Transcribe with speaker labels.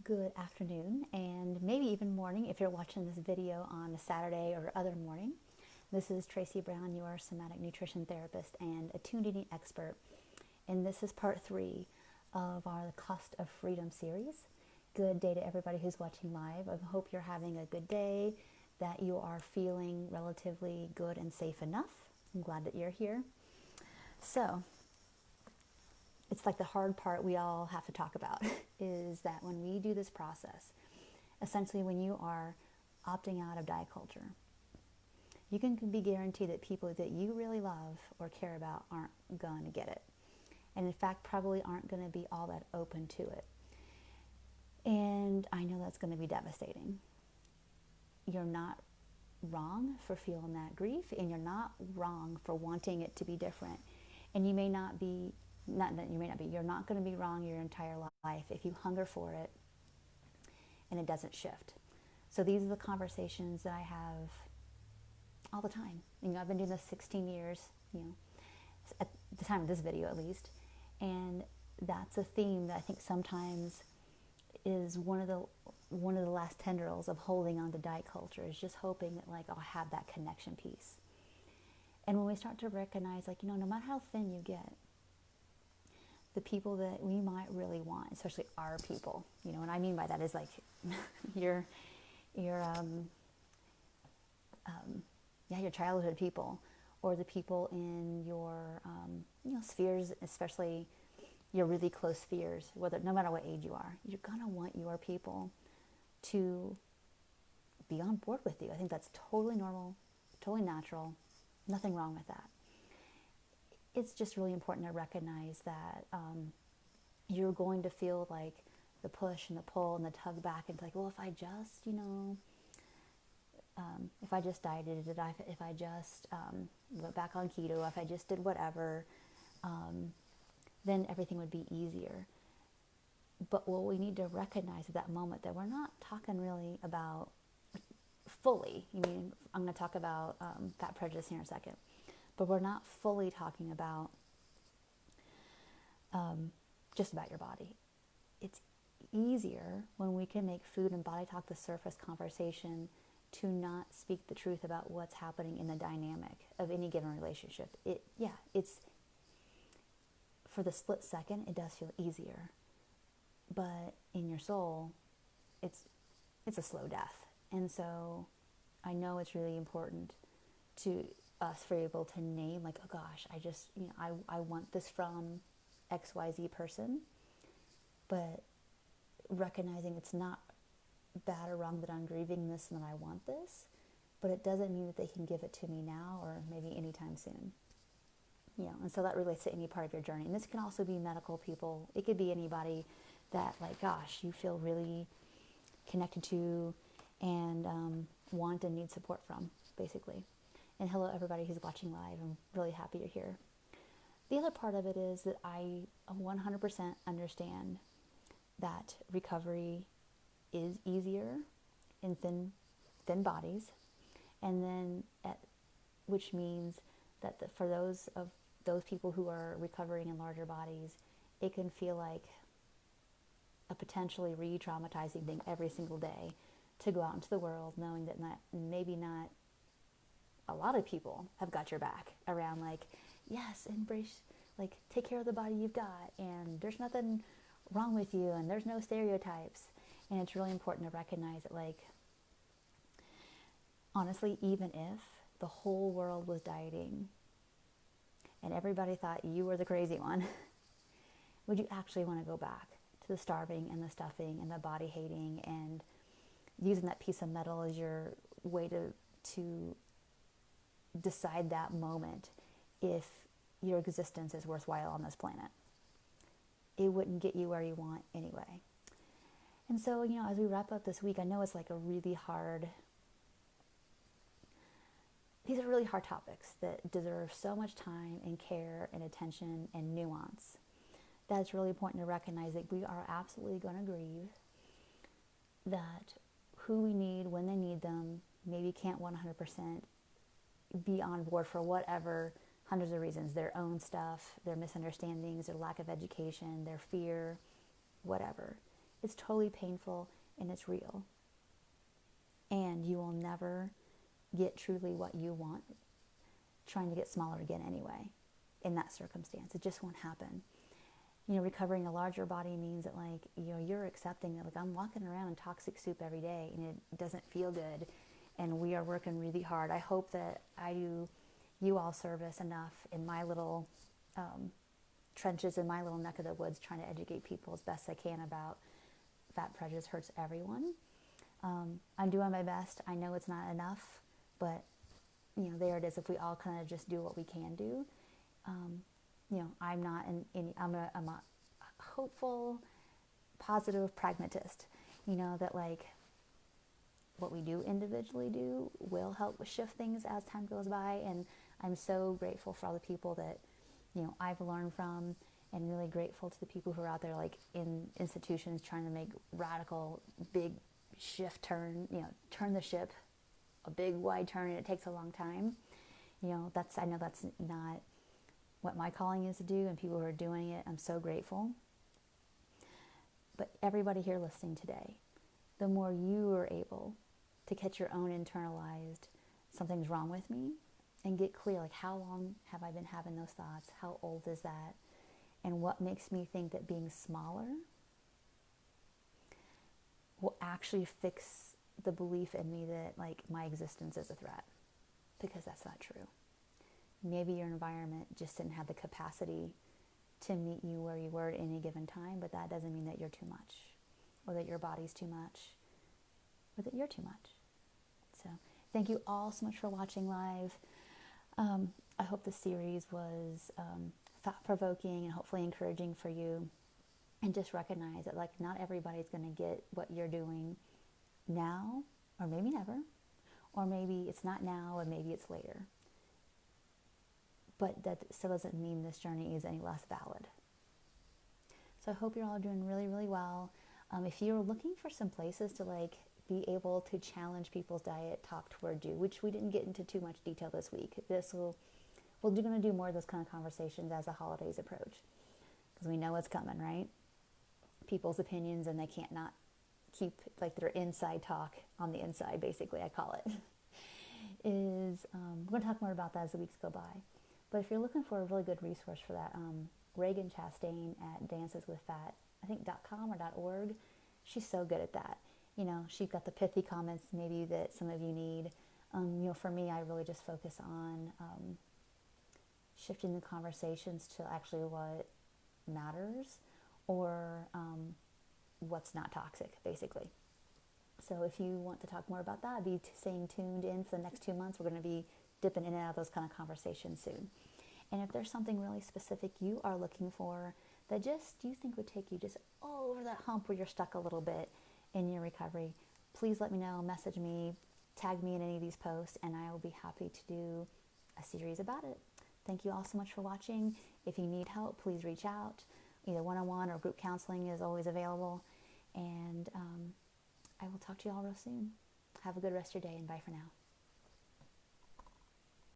Speaker 1: Good afternoon, and maybe even morning if you're watching this video on a Saturday or other morning. This is Tracy Brown, your somatic nutrition therapist and attuned eating expert. And this is part 3 of our The Cost of Freedom series. Good day to everybody who's watching live. I hope you're having a good day, that you are feeling relatively good and safe enough. I'm glad that you're here. So, it's like the hard part we all have to talk about is that when we do this process, essentially when you are opting out of diet culture, you can be guaranteed that people that you really love or care about aren't going to get it. And in fact, probably aren't going to be all that open to it. And I know that's going to be devastating. You're not wrong for feeling that grief, and you're not wrong for wanting it to be different. And you may not be you're not going to be wrong your entire life if you hunger for it and it doesn't shift. So these are the conversations that I have all the time. I've been doing this 16 years, at the time of this video at least, and that's a theme that I think sometimes is one of the last tendrils of holding on to diet culture, is just hoping that I'll have that connection piece. And when we start to recognize no matter how thin you get, the people that we might really want, especially our people, what I mean by that is your childhood people, or the people in your spheres, especially your really close spheres, no matter what age you are, you're gonna want your people to be on board with you. I think that's totally normal, totally natural, nothing wrong with that. It's just really important to recognize that you're going to feel the push and the pull and the tug back, and well, if I just, if I just dieted, if I just went back on keto, if I just did whatever, then everything would be easier. But what we need to recognize at that moment, that we're not talking really about fully. I'm going to talk about fat prejudice here in a second. But we're not fully talking about just about your body. It's easier when we can make food and body talk the surface conversation to not speak the truth about what's happening in the dynamic of any given relationship. It's for the split second, it does feel easier. But in your soul, it's a slow death. And so I know it's really important to us for able to name oh gosh, I just I want this from XYZ person, but recognizing it's not bad or wrong that I'm grieving this and that I want this, but it doesn't mean that they can give it to me now or maybe anytime soon. And so that relates to any part of your journey. And this can also be medical people. It could be anybody that gosh, you feel really connected to and want and need support from, basically. And hello, everybody who's watching live. I'm really happy you're here. The other part of it is that I 100% understand that recovery is easier in thin bodies, and then which means that for those people who are recovering in larger bodies, it can feel like a potentially re-traumatizing thing every single day to go out into the world knowing that maybe not a lot of people have got your back around yes, embrace, take care of the body you've got, and there's nothing wrong with you, and there's no stereotypes. And it's really important to recognize that honestly, even if the whole world was dieting and everybody thought you were the crazy one, would you actually want to go back to the starving and the stuffing and the body hating and using that piece of metal as your way to decide that moment if your existence is worthwhile on this planet? It wouldn't get you where you want anyway. And so, as we wrap up this week, I know it's these are really hard topics that deserve so much time and care and attention and nuance. That it's really important to recognize that we are absolutely going to grieve, that who we need when they need them maybe can't 100% be on board for whatever hundreds of reasons, their own stuff, their misunderstandings, their lack of education, their fear, whatever. It's totally painful and it's real. And you will never get truly what you want trying to get smaller again anyway in that circumstance. It just won't happen. Recovering a larger body means that you're accepting that I'm walking around in toxic soup every day and it doesn't feel good, and we are working really hard. I hope that I do you all service enough in my little trenches, in my little neck of the woods, trying to educate people as best I can about fat prejudice hurts everyone. I'm doing my best. I know it's not enough, but there it is. If we all kind of just do what we can do, I'm not I'm a hopeful, positive pragmatist. That what we do individually will help shift things as time goes by, and I'm so grateful for all the people that I've learned from, and really grateful to the people who are out there in institutions trying to make radical, big shift turn the ship, a big wide turn, and it takes a long time. I know that's not what my calling is to do, and people who are doing it, I'm so grateful. But everybody here listening today, the more you are able to catch your own internalized something's wrong with me and get clear, how long have I been having those thoughts? How old is that? And what makes me think that being smaller will actually fix the belief in me that my existence is a threat, because that's not true. Maybe your environment just didn't have the capacity to meet you where you were at any given time, but that doesn't mean that you're too much, or that your body's too much, or that you're too much. So thank you all so much for watching live. I hope the series was thought-provoking and hopefully encouraging for you. And just recognize that not everybody's going to get what you're doing now, or maybe never, or maybe it's not now, or maybe it's later. But that still doesn't mean this journey is any less valid. So I hope you're all doing really, really well. If you're looking for some places to be able to challenge people's diet, talk toward you, which we didn't get into too much detail this week. We're going to do more of those kind of conversations as the holidays approach, because we know what's coming, right? People's opinions, and they can't not keep their inside talk on the inside, basically, I call it. We're going to talk more about that as the weeks go by. But if you're looking for a really good resource for that, Reagan Chastain at danceswithfat, I think .com or .org, she's so good at that. She's got the pithy comments maybe that some of you need. For me, I really just focus on shifting the conversations to actually what matters, or what's not toxic, basically. So if you want to talk more about that, be staying tuned in for the next 2 months. We're going to be dipping in and out of those kind of conversations soon. And if there's something really specific you are looking for that just you think would take you just over that hump where you're stuck a little bit in your recovery, please let me know, message me, tag me in any of these posts, and I will be happy to do a series about it. Thank you all so much for watching. If you need help, please reach out. Either one-on-one or group counseling is always available. And I will talk to you all real soon. Have a good rest of your day, and bye for now.